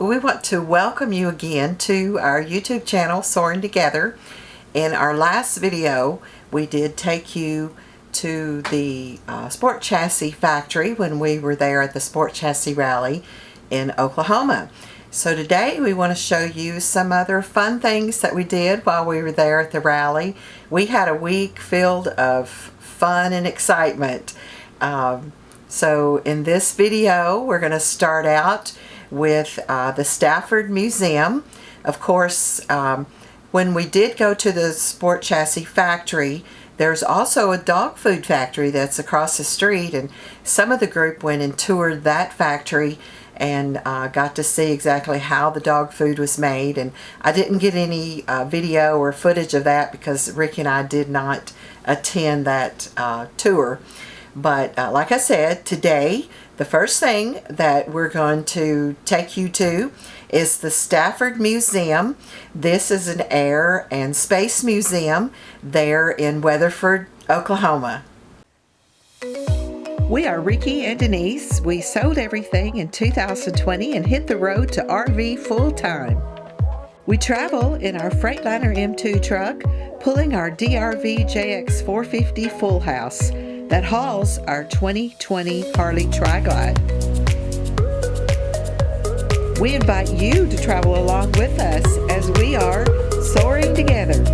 We want to welcome you again to our YouTube channel, Soaring Together. In our last video, we did take you to the Sport Chassis factory when we were there at the Sport Chassis Rally in Oklahoma. So today we want to show you some other fun things that we did while we were there at the rally. We had a week filled of fun and excitement. So in this video, we're going to start out with the Stafford Museum. Of course, when we did go to the Sport Chassis factory, there's also a dog food factory that's across the street, and some of the group went and toured that factory and got to see exactly how the dog food was made. And I didn't get any video or footage of that because Rickey and I did not attend that tour. But like I said, today the first thing that we're going to take you to is the Stafford Museum. This is an air and space museum there in Weatherford, Oklahoma. We are Rickey and Denise. We sold everything in 2020 and hit the road to RV full time. We travel in our Freightliner M2 truck, pulling our DRV JX 450 full house that hauls our 2020 Harley Tri-Glide. We invite you to travel along with us as we are soaring together.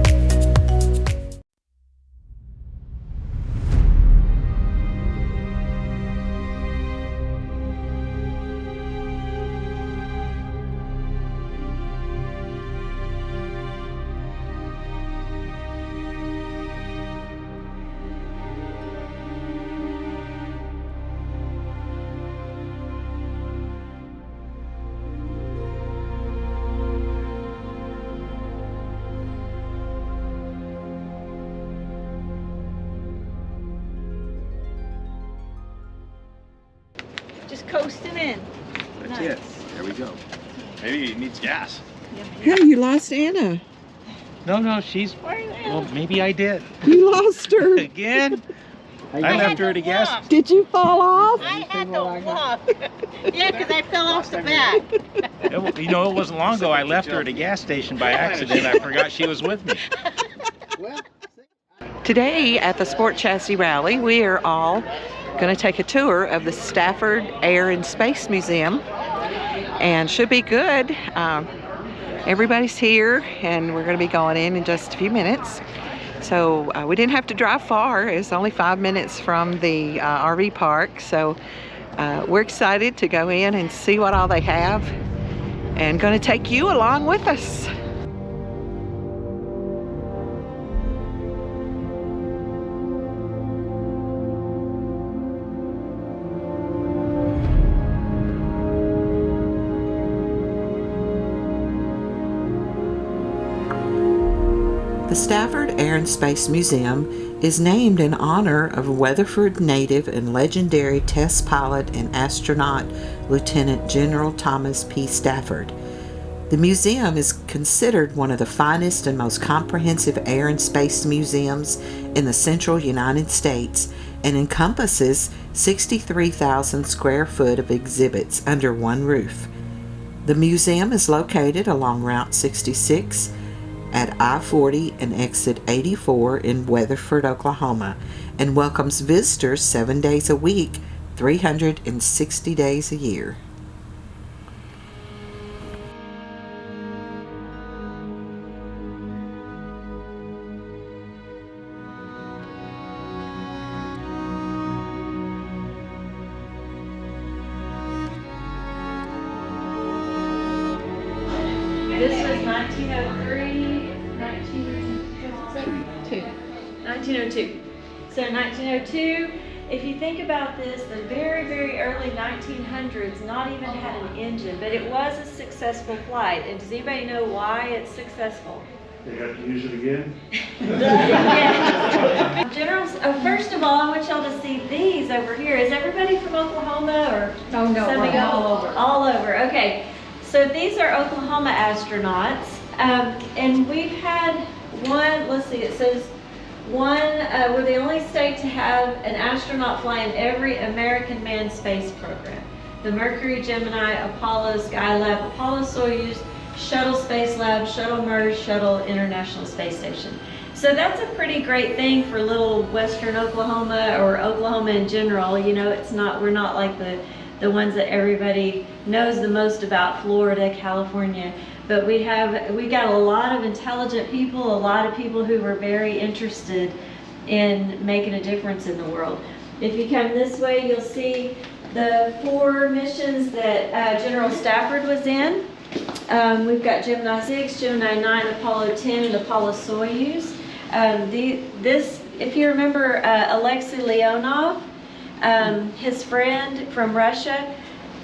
Just coasting in. That's Nice. it. There we go. Maybe it needs gas. Hey, you lost Anna. No, she's. Well, maybe I did. You lost her. Again? I left her at a gas. Did you fall off? I had to walk. Yeah, because I fell off the back. You know, it wasn't long ago I left her at a gas station by accident. I forgot she was with me. Today at the Sport Chassis Rally, we are all going to take a tour of the Stafford Air and Space Museum, and should be good. Everybody's here and we're going to be going in just a few minutes. So we didn't have to drive far. It's only 5 minutes from the RV park. So we're excited to go in and see what all they have, and going to take you along with us. The Stafford Air and Space Museum is named in honor of Weatherford native and legendary test pilot and astronaut Lieutenant General Thomas P. Stafford. The museum is considered one of the finest and most comprehensive air and space museums in the central United States and encompasses 63,000 square foot of exhibits under one roof. The museum is located along Route 66 at I-40 and exit 84 in Weatherford, Oklahoma, and welcomes visitors 7 days a week, 360 days a year. This was 1902. So 1902, if you think about this, the very, very early 1900s not even had an engine, but it was a successful flight. And does anybody know why it's successful? They have to use it again? Yeah. Generals, first of all, I want y'all to see these over here. Is everybody from Oklahoma, or? Oh no, some of we're y'all? all over. All over, okay. So these are Oklahoma astronauts, and we've had one, let's see, it says we're the only state to have an astronaut fly in every American manned space program. the Mercury, Gemini, Apollo, Skylab, Apollo Soyuz, Shuttle Space Lab, Shuttle Merge, Shuttle International Space Station. So that's a pretty great thing for little western Oklahoma, or Oklahoma in general. You know, we're not like the ones that everybody knows the most about, Florida, California. But we got a lot of intelligent people, a lot of people who were very interested in making a difference in the world. If you come this way, you'll see the 4 missions that General Stafford was in. We've got Gemini 6, Gemini 9, Apollo 10, and Apollo Soyuz. If you remember Alexei Leonov, his friend from Russia,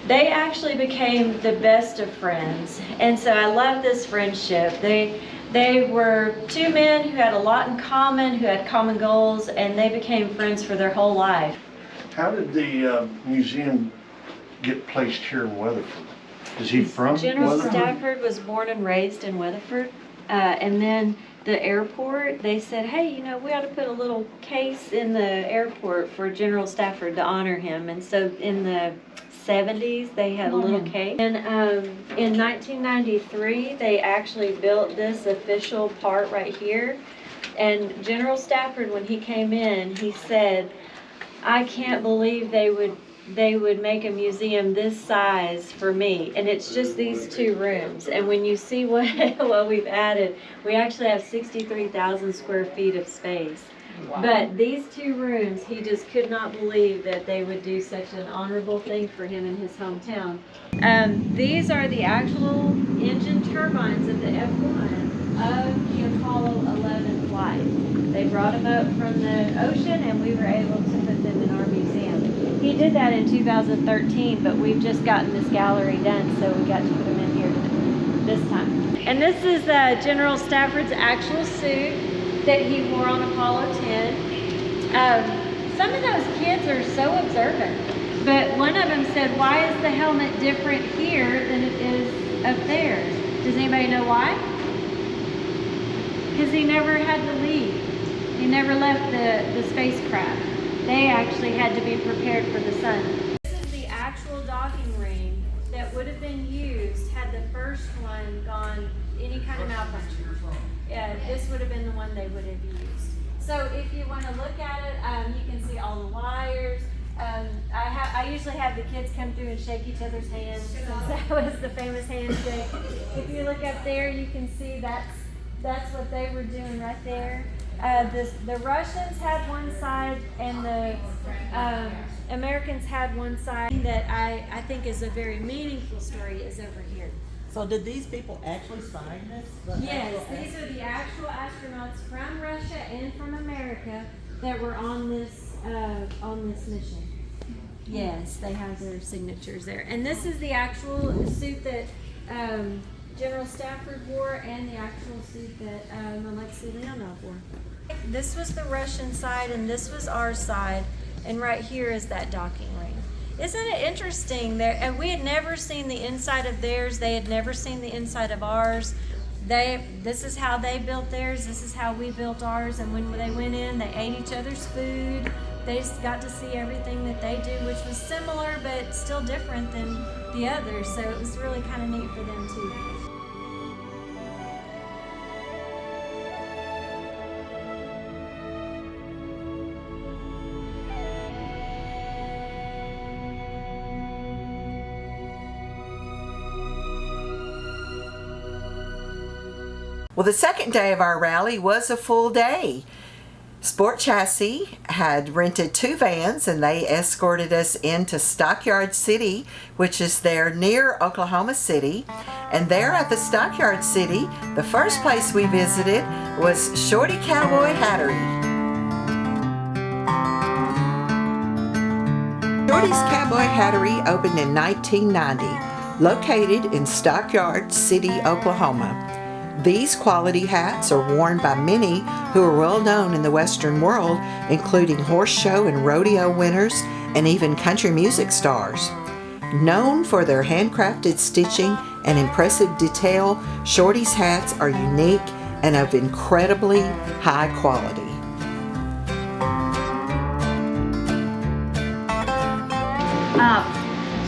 they actually became the best of friends. And so I love this friendship. They were 2 men who had a lot in common, who had common goals, and they became friends for their whole life. How did the museum get placed here in Weatherford? Is he from General Weatherford? Stafford was born and raised in Weatherford, and then the airport, they said, hey, you know, we ought to put a little case in the airport for General Stafford to honor him. And so in the 70s, they had a little cake. And in 1993, they actually built this official part right here. And General Stafford, when he came in, he said, I can't believe they would make a museum this size for me, and it's just these 2 rooms. And when you see what we've added, we actually have 63,000 square feet of space. Wow. But these 2 rooms, he just could not believe that they would do such an honorable thing for him in his hometown. These are the actual engine turbines of the F-1 of the Apollo 11 flight. They brought them up from the ocean, and we were able to put them in our museum. He did that in 2013, but we've just gotten this gallery done, so we got to put them in here this time. And this is General Stafford's actual suit that he wore on Apollo 10. Some of those kids are so observant, but one of them said, why is the helmet different here than it is up there? Does anybody know why? Because he never had to leave. He never left the spacecraft. They actually had to be prepared for the sun. This is the actual docking ring that would have been used had the first one gone any kind of malfunction. This would have been the one they would have used. So if you want to look at it, you can see all the wires. I usually have the kids come through and shake each other's hands, since that was the famous handshake. If you look up there, you can see that's what they were doing right there. The Russians had one side, and the Americans had one side. That I think is a very meaningful story is over here. So did these people actually sign this? Yes, these are the actual astronauts from Russia and from America that were on this mission. Yes, they have their signatures there. And this is the actual suit that General Stafford wore, and the actual suit that Alexei Leonov wore. This was the Russian side, and this was our side, and right here is that docking ring. Isn't it interesting? And we had never seen the inside of theirs. They had never seen the inside of ours. This is how they built theirs. This is how we built ours. And when they went in, they ate each other's food. They just got to see everything that they do, which was similar but still different than the others. So it was really kind of neat for them too. Well, the second day of our rally was a full day. Sport Chassis had rented 2 vans, and they escorted us into Stockyard City, which is there near Oklahoma City. And there at the Stockyard City, the first place we visited was Shorty Cowboy Hattery. Shorty's Cowboy Hattery opened in 1990, located in Stockyard City, Oklahoma. These quality hats are worn by many who are well known in the Western world, including horse show and rodeo winners and even country music stars. Known for their handcrafted stitching and impressive detail, Shorty's hats are unique and of incredibly high quality.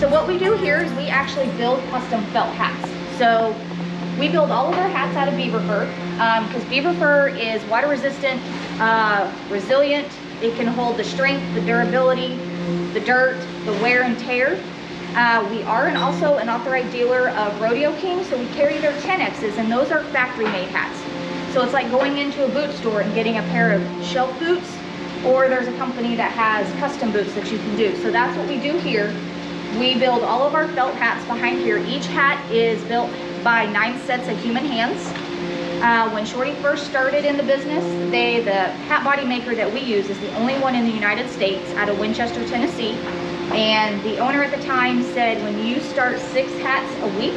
So what we do here is we actually build custom felt hats. So we build all of our hats out of beaver fur, because beaver fur is water resistant, resilient. It can hold the strength, the durability, the dirt, the wear and tear. We are also an authorized dealer of Rodeo King, so we carry their 10Xs, and those are factory made hats. So it's like going into a boot store and getting a pair of shelf boots, or there's a company that has custom boots that you can do. So that's what we do here. We build all of our felt hats behind here. Each hat is built by 9 sets of human hands. When Shorty first started in the business, the hat body maker that we use is the only one in the United States out of Winchester, Tennessee. And the owner at the time said, when you start 6 hats a week,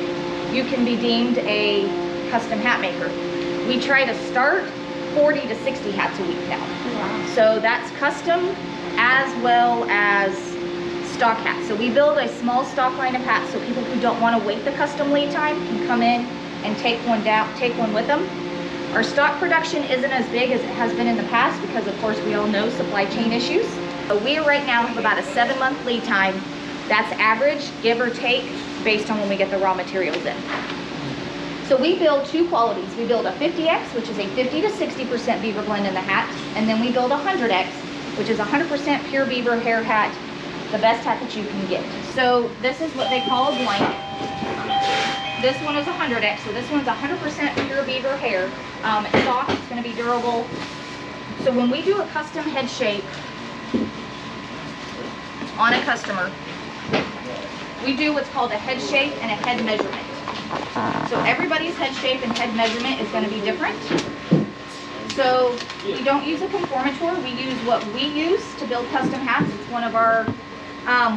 you can be deemed a custom hat maker. We try to start 40 to 60 hats a week now. Wow. So that's custom as well as stock hats. So we build a small stock line of hats so people who don't want to wait the custom lead time can come in and take one with them. Our stock production isn't as big as it has been in the past because, of course, we all know supply chain issues. So we right now have about a 7-month lead time. That's average, give or take, based on when we get the raw materials in. So we build 2 qualities. We build a 50X, which is a 50 to 60% beaver blend in the hat, and then we build a 100X, which is 100% pure beaver hair hat, the best hat that you can get. So this is what they call a blank. This one is 100X, so this one's 100% pure beaver hair. It's soft, it's going to be durable. So when we do a custom head shape on a customer, we do what's called a head shape and a head measurement. So everybody's head shape and head measurement is going to be different. So we don't use a conformator, we use what we use to build custom hats. It's one of our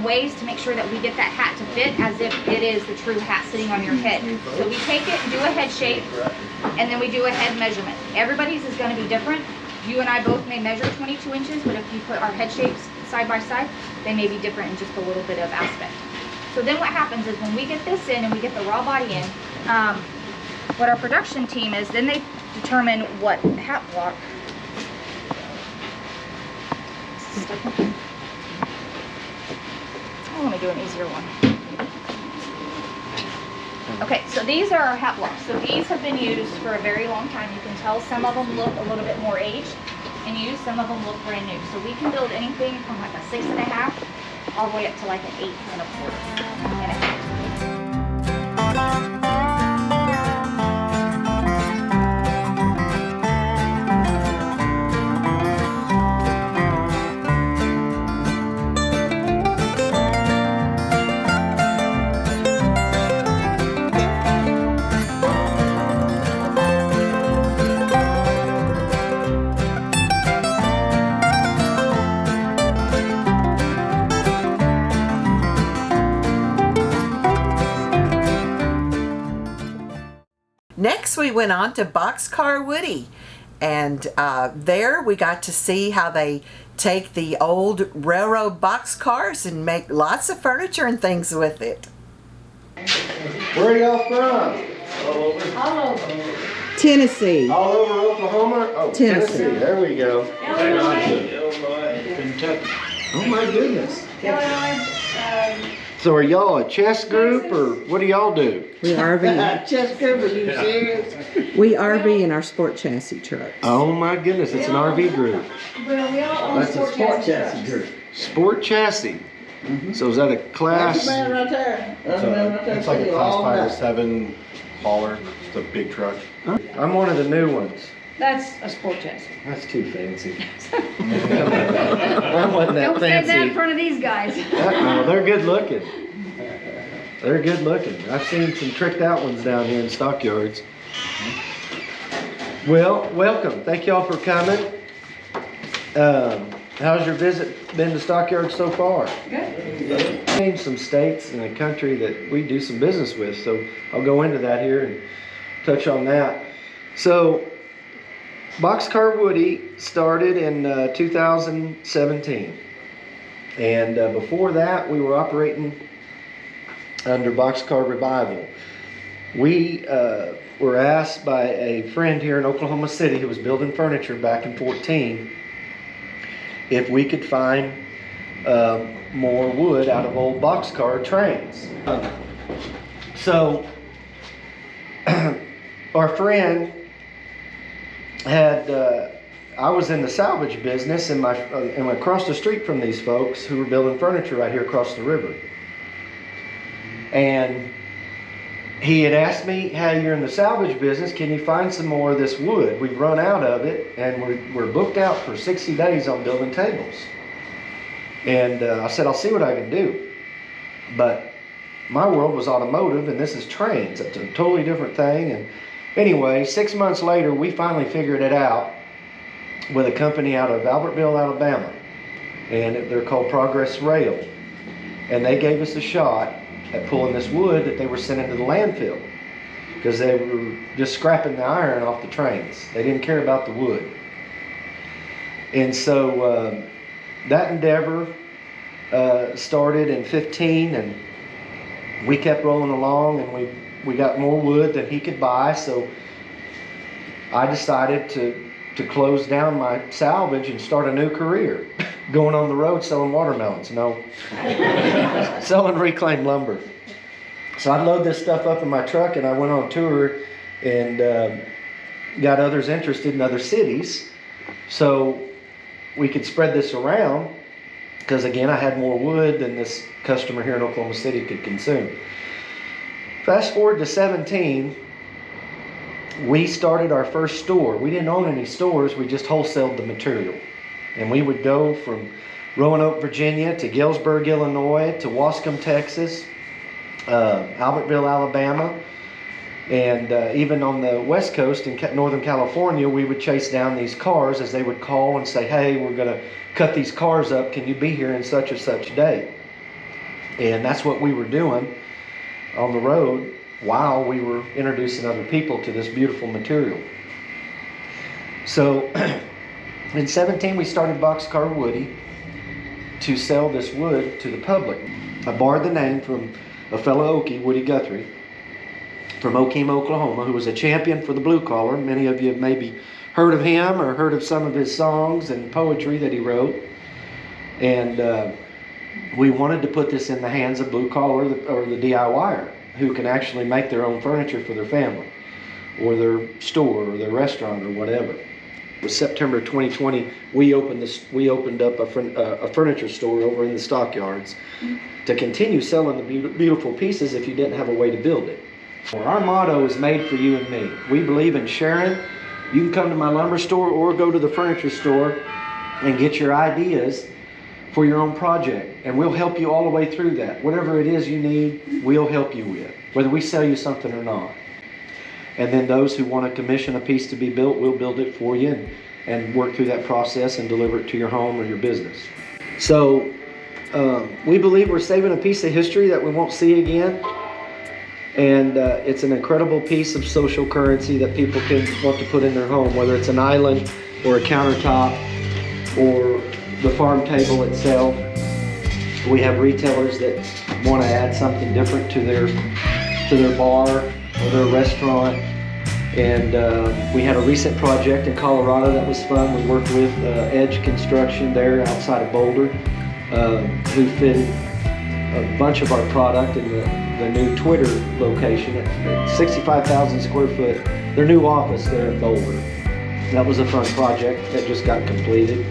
ways to make sure that we get that hat to fit as if it is the true hat sitting on your head. So we take it and do a head shape, and then we do a head measurement. Everybody's is going to be different. You and I both may measure 22 inches, but if you put our head shapes side by side, they may be different in just a little bit of aspect. So then what happens is when we get this in and we get the raw body in, what our production team is, then they determine what hat block. Oh, let me do an easier one. Okay, so these are our hat blocks. So these have been used for a very long time. You can tell some of them look a little bit more aged and used, some of them look brand new. So we can build anything from like a 6.5 all the way up to like an 8 and a quarter and a half. Next, we went on to Boxcar Woody, and there we got to see how they take the old railroad boxcars and make lots of furniture and things with it. Where are y'all from? All over. Tennessee. All over Oklahoma? Oh, Tennessee. There we go. Illinois. Kentucky. Oh my goodness. Illinois. So are y'all a chess group or what do y'all do? We RV. Chess group, are you serious? We RV in our sport chassis trucks. Oh my goodness, it's an RV group. Well, we all own sport chassis group. Sport chassis. So is that a class? right there. It's like a class 5 or 7 hauler. It's a big truck. I'm one of the new ones. That's a sport chassis. That's too fancy. I wasn't that Don't say that in fancy. front of these guys. No, they're good looking. They're good looking. I've seen some tricked out ones down here in stockyards. Well, welcome. Thank y'all for coming. How's your visit been to stockyards so far? Good. Name some states in the country that we do some business with, so I'll go into that here and touch on that. So, Boxcar Woody started in 2017, and before that we were operating under Boxcar Revival. We were asked by a friend here in Oklahoma City who was building furniture back in 2014 if we could find more wood out of old boxcar trains. So our friend had, I was in the salvage business and across the street from these folks who were building furniture right here across the river. And he had asked me, hey, you're in the salvage business, can you find some more of this wood? We've run out of it and we're booked out for 60 days on building tables. And I said, I'll see what I can do. But my world was automotive and this is trains. It's a totally different thing. And anyway, 6 months later, we finally figured it out with a company out of Albertville, Alabama. And they're called Progress Rail. And they gave us a shot at pulling this wood that they were sending to the landfill because they were just scrapping the iron off the trains. They didn't care about the wood. And so that endeavor started in 15, and we kept rolling along, and we got more wood than he could buy. So I decided to close down my salvage and start a new career, going on the road selling watermelons. No, selling reclaimed lumber. So I'd load this stuff up in my truck, and I went on tour and got others interested in other cities so we could spread this around, because again, I had more wood than this customer here in Oklahoma City could consume. Fast forward to 17, we started our first store. We didn't own any stores, we just wholesaled the material. And we would go from Roanoke, Virginia to Galesburg, Illinois to Wascom, Texas, Albertville, Alabama, and even on the West Coast in Northern California, we would chase down these cars as they would call and say, hey, we're going to cut these cars up, can you be here in such and such day? And that's what we were doing on the road while we were introducing other people to this beautiful material. So in 17, we started Boxcar Woody to sell this wood to the public. I borrowed the name from a fellow Okie, Woody Guthrie, from Oklahoma, Oklahoma, who was a champion for the blue collar. Many of you have maybe heard of him or heard of some of his songs and poetry that he wrote. And we wanted to put this in the hands of blue collar or the DIYer who can actually make their own furniture for their family or their store or their restaurant or whatever. It was September 2020, we opened up a furniture store over in the stockyards to continue selling the beautiful pieces if you didn't have a way to build it. Our motto is made for you and me. We believe in sharing. You can come to my lumber store or go to the furniture store and get your ideas for your own project, and we'll help you all the way through that. Whatever it is you need, we'll help you with, whether we sell you something or not. And then those who want to commission a piece to be built, we'll build it for you and work through that process and deliver it to your home or your business. So we believe we're saving a piece of history that we won't see again. And it's an incredible piece of social currency that people can want to put in their home, whether it's an island or a countertop or the farm table itself. We have retailers that want to add something different to their bar or their restaurant. And we had a recent project in Colorado that was fun. We worked with Edge Construction there outside of Boulder, who fitted a bunch of our product in the new Twitter location at 65,000 square foot, their new office there in Boulder. That was a fun project that just got completed.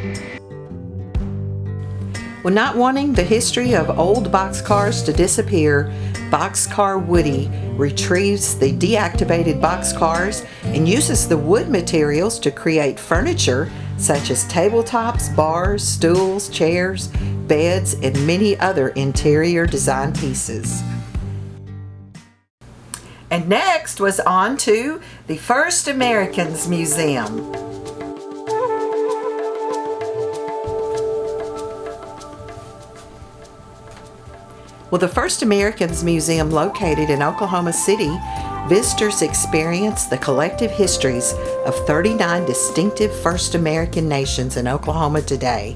Well, not wanting the history of old boxcars to disappear, Boxcar Woody retrieves the deactivated boxcars and uses the wood materials to create furniture such as tabletops, bars, stools, chairs, beds, and many other interior design pieces. And next was on to the First Americans Museum. Well, the First Americans Museum, located in Oklahoma City, visitors experience the collective histories of 39 distinctive First American nations in Oklahoma today.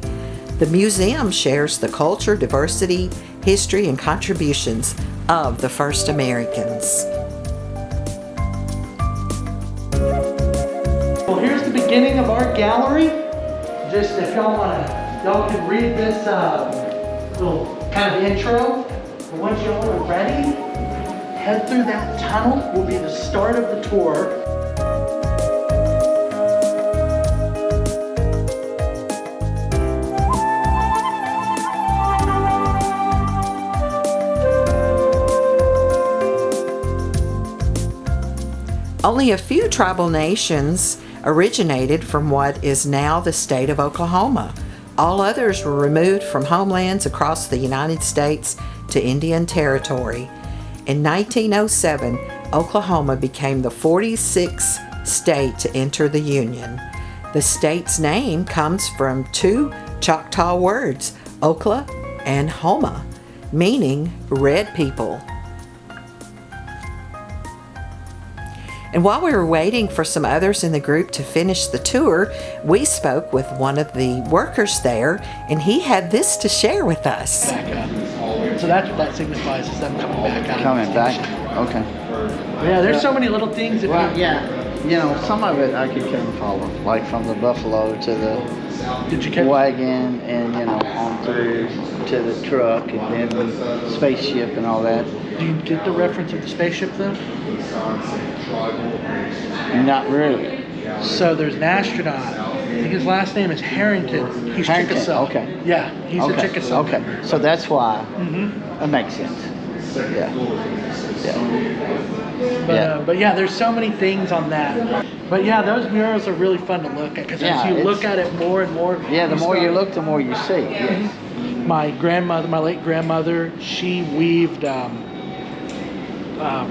The museum shares the culture, diversity, history, and contributions of the First Americans. Well, here's the beginning of our gallery. Just if y'all can read this little kind of intro. But once y'all are ready, head through that tunnel will be the start of the tour. Only a few tribal nations originated from what is now the state of Oklahoma. All others were removed from homelands across the United States to Indian Territory. In 1907, Oklahoma became the 46th state to enter the Union. The state's name comes from two Choctaw words, Okla and Homa, meaning red people. And while we were waiting for some others in the group to finish the tour, we spoke with one of the workers there, and he had this to share with us. Back up. So that's what that signifies, is them coming back out. Coming back? Okay. Yeah, there's so many little things. That Well, yeah, you know, some of it I could kind of follow, like from the buffalo to the Did you catch wagon and, you know, on through to the truck and then the spaceship and all that. Do you get the reference of the spaceship though? Not really. So there's an astronaut. I think his last name is Harrington. He's Harrington, Chickasaw. okay. Yeah, he's a Chickasaw. Okay, so that's why Mm-hmm. that makes sense. Yeah. Yeah. But yeah, there's so many things on that. But yeah, those murals are really fun to look at because Yeah, as you it's- look at it more and more. Yeah, the more you start- look, the more you see. Yes. My grandmother, my late grandmother, she weaved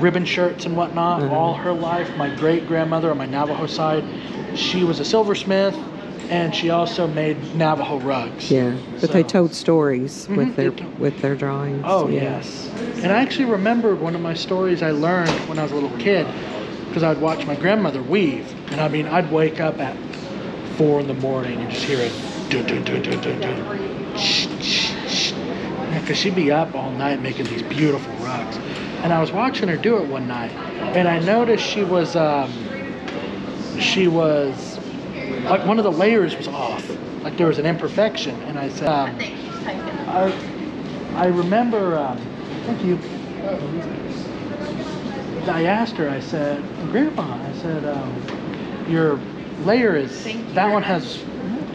ribbon shirts and whatnot all her life. My great grandmother on my Navajo side, she was a silversmith, and she also made Navajo rugs. Yeah, but they So- told stories Mhm, with their drawings. Oh yeah. yes, and I actually remembered one of my stories I learned when I was a little kid, because I'd watch my grandmother weave, and I mean I'd wake up at 4 in the morning and just hear it, dun, dun, dun, dun, dun, dun. Shh, shh, shh. Because she'd be up all night making these beautiful rugs, and I was watching her do it one night, and I noticed she was like one of the layers was off, like there was an imperfection, and I said, I remember, thank you. I asked her, I said, Grandma, I said, your layer is, that one has,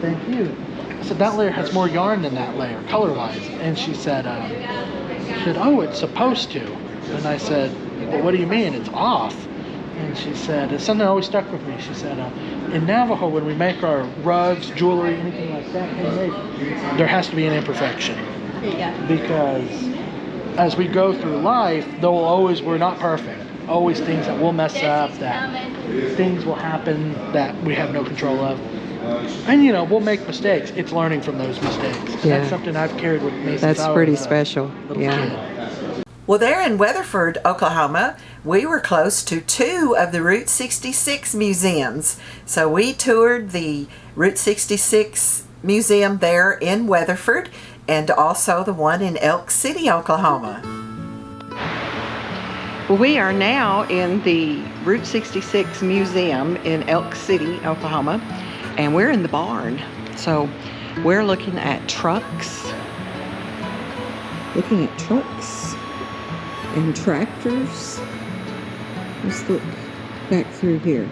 thank you. I said, that layer has more yarn than that layer, color-wise. And she said, oh, it's supposed to. And I said, well, what do you mean? It's off. And she said, it's something that always stuck with me. She said, in Navajo, when we make our rugs, jewelry, anything like that, there has to be an imperfection. Because as we go through life, we're not perfect. Always things that we'll mess up, that things will happen that we have no control of. And you know, we'll make mistakes. It's learning from those mistakes. Yeah. That's something I've carried with me since That's I pretty was a special. little Yeah. kid. Well, there in Weatherford, Oklahoma, we were close to two of the Route 66 museums. So we toured the Route 66 museum there in Weatherford and also the one in Elk City, Oklahoma. Well, we are now in the Route 66 museum in Elk City, Oklahoma, and we're in the barn. So we're looking at trucks. Looking at trucks and tractors. Let's look back through here.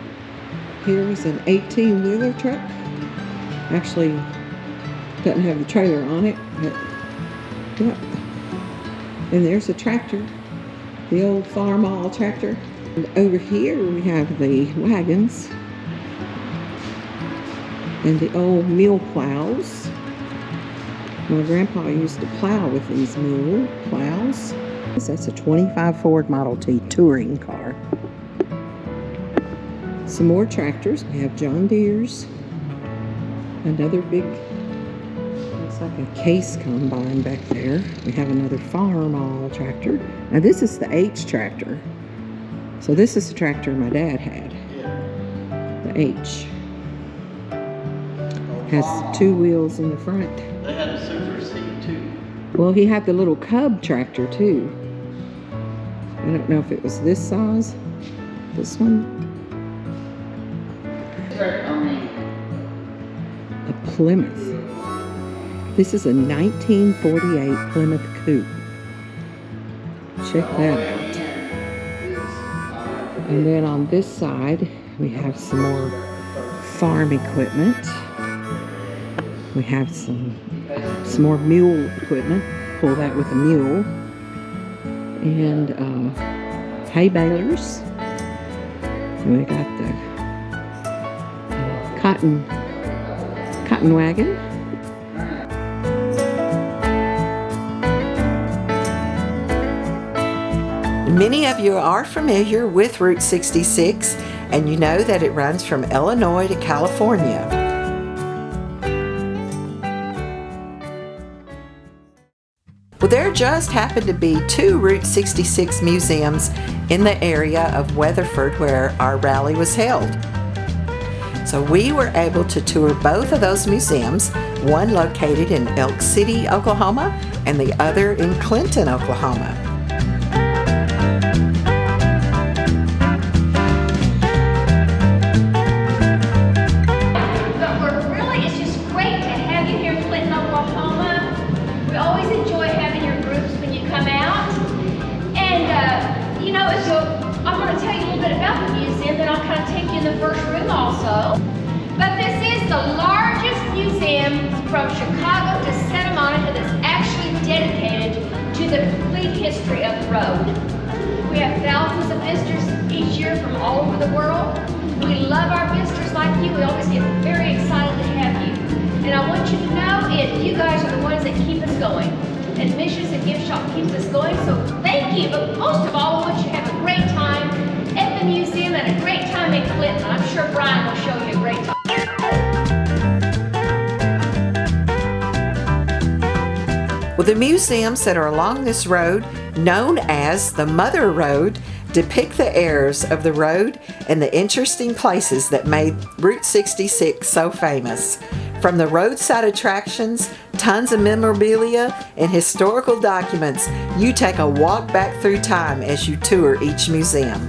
Here's an 18-wheeler truck. Actually, doesn't have the trailer on it, but yeah. And there's a tractor, the old farm all tractor. And over here we have the wagons and the old mule plows. My grandpa used to plow with these mule plows. That's a 25 Ford Model T touring car. Some more tractors. We have John Deere's. Another big, looks like a case combine back there. We have another farm all tractor. Now this is the H tractor. So this is the tractor my dad had. The H. Has two wheels in the front. They had a Super C too. Well, he had the little cub tractor too. I don't know if it was this size. This one. A Plymouth. This is a 1948 Plymouth Coupe. Check that out. And then on this side, we have some more farm equipment. We have some more mule equipment. Pull that with a mule. And hay balers. And we got the cotton wagon. Many of you are familiar with Route 66, and you know that it runs from Illinois to California. Well, there just happened to be 2 Route 66 museums in the area of Weatherford where our rally was held. So we were able to tour both of those museums, one located in Elk City, Oklahoma, and the other in Clinton, Oklahoma. But this is the largest museum from Chicago to Santa Monica that's actually dedicated to the complete history of the road. We have thousands of visitors each year from all over the world. We love our visitors like you. We always get very excited to have you. And I want you to know you guys are the ones that keep us going. Admissions and gift shop keeps us going, so thank you. But most of all, I want you to have a great time at the museum and a great time in Clinton. I'm sure Brian will show you a great time. Well, the museums that are along this road, known as the Mother Road, depict the eras of the road and the interesting places that made Route 66 so famous. From the roadside attractions, tons of memorabilia, and historical documents, you take a walk back through time as you tour each museum.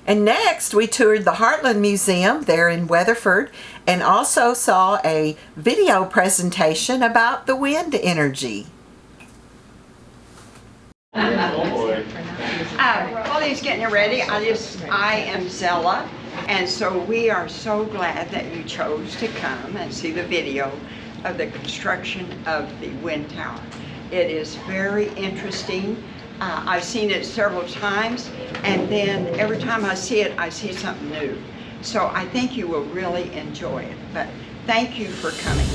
And next, we toured the Heartland Museum there in Weatherford and also saw a video presentation about the wind energy. While he's getting ready, I am Zella, and so we are so glad that you chose to come and see the video of the construction of the wind tower. It is very interesting. I've seen it several times, and then every time I see it, I see something new. So I think you will really enjoy it. But thank you for coming.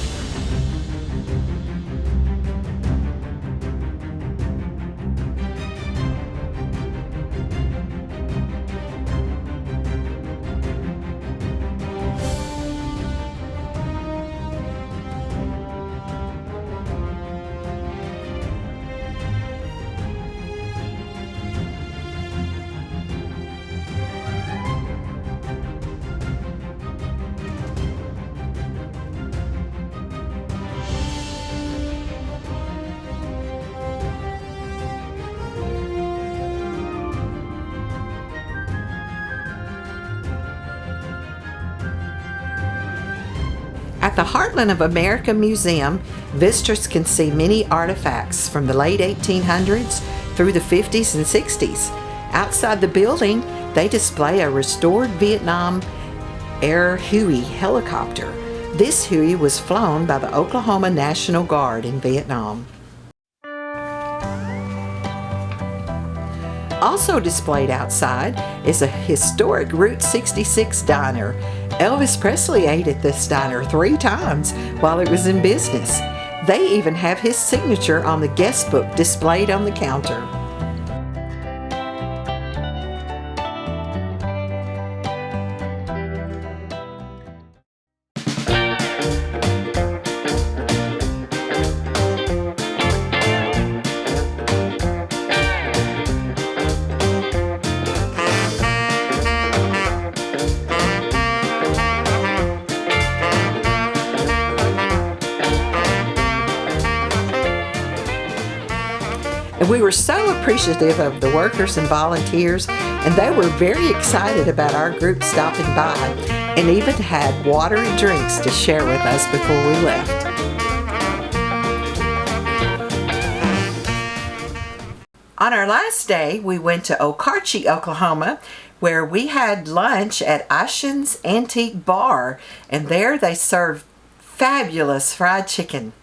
At the Heartland of America Museum, visitors can see many artifacts from the late 1800s through the 50s and 60s. Outside the building, they display a restored Vietnam Air Huey helicopter. This Huey was flown by the Oklahoma National Guard in Vietnam. Also displayed outside is a historic Route 66 diner. Elvis Presley ate at this diner 3 times while it was in business. They even have his signature on the guest book displayed on the counter. We were so appreciative of the workers and volunteers, and they were very excited about our group stopping by and even had water and drinks to share with us before we left. On our last day, we went to Oklahoma, where we had lunch at Eischens Antique Bar, and there they served fabulous fried chicken.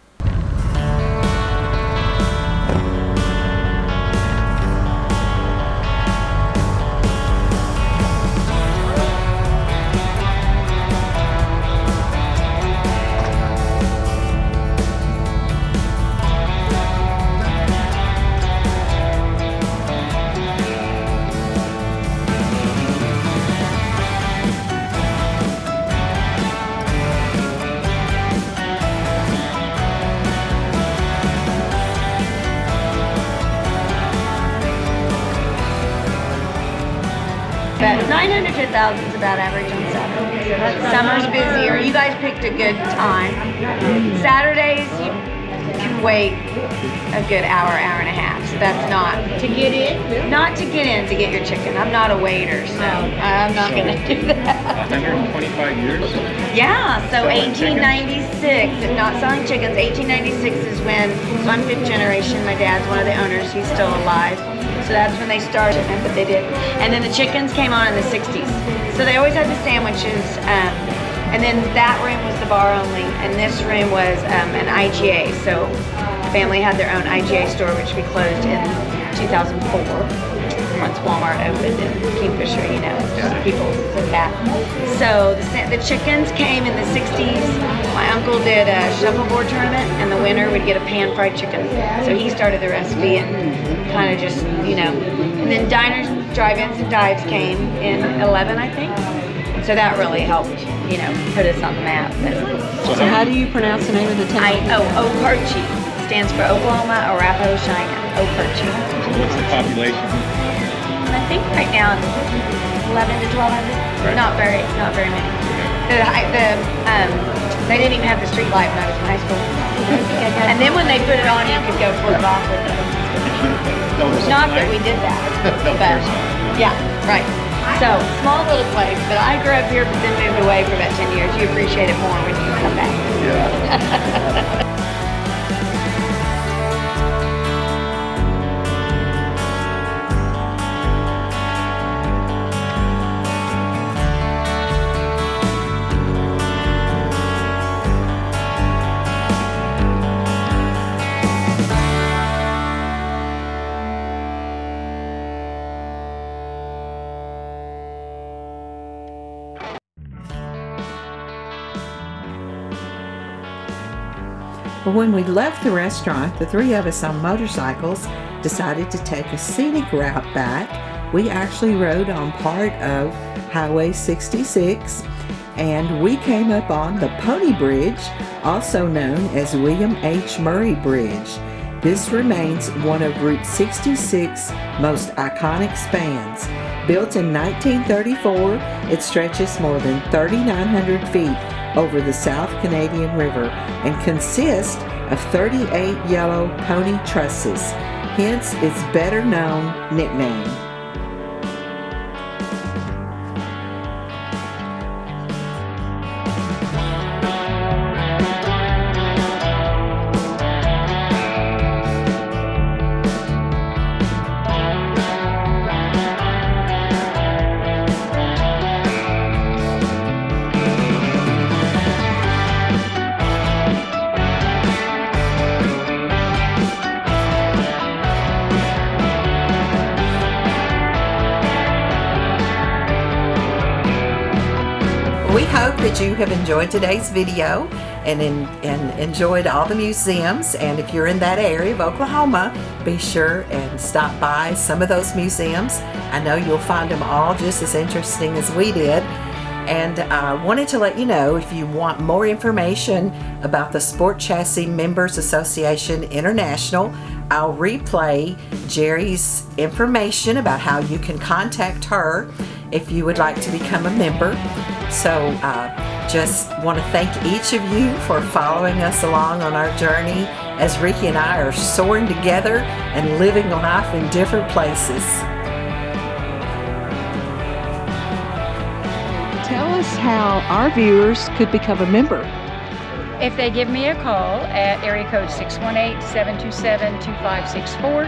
About 900 to 1,000 is about average on Saturday. Summer's busier. You guys picked a good time. Saturdays, you can wait a good hour, hour and a half. So that's not to get in. Not to get in, to get your chicken. I'm not a waiter, so I'm not going to do that. 125 years? Yeah, so 1896, if not selling chickens, 1896 is when, so I'm fifth generation, my dad's one of the owners, he's still alive. So that's when they started, but they did. And then the chickens came on in the 60s. So they always had the sandwiches, and then that room was the bar only, and this room was an IGA. So the family had their own IGA store, which we closed in 2004. Once Walmart opened in Kingfisher, you know, people said that. So the chickens came in the 60s. My uncle did a shuffleboard tournament, and the winner would get a pan-fried chicken. So he started the recipe and kind of just, you know. And then diners, drive-ins, and dives came in 11, I think. So that really helped, you know, put us on the map. So how do you pronounce the name of the town? Okarche. Stands for Oklahoma, Arapahoe, Cheyenne. Okarche. What's the population? I think right now it's 11 to 1,200. Right. Not very many. They didn't even have the street light when I was in high school. And then when they put it on, you could go flip off with it. Not that we did that, but yeah, right. So small little place, but I grew up here, but then moved away for about 10 years. You appreciate it more when you come back. Yeah. But when we left the restaurant, the three of us on motorcycles decided to take a scenic route back. We actually rode on part of Highway 66, and we came up on the Pony Bridge, also known as William H. Murray Bridge. This remains one of Route 66's most iconic spans. Built in 1934, it stretches more than 3,900 feet over the South Canadian River and consists of 38 yellow pony trusses, hence its better known nickname. We hope that you have enjoyed today's video and enjoyed all the museums. And if you're in that area of Oklahoma, be sure and stop by some of those museums. I know you'll find them all just as interesting as we did. And I wanted to let you know, if you want more information about the Sport Chassis Members Association International, I'll replay Jeri's information about how you can contact her if you would like to become a member. So just want to thank each of you for following us along on our journey as Rickey and I are soaring together and living life in different places. Tell us how our viewers could become a member. If they give me a call at area code 618-727-2564,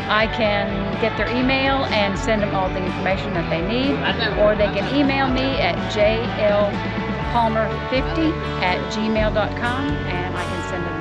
I can get their email and send them all the information that they need, or they can email me at jlpalmer50@gmail.com and I can send them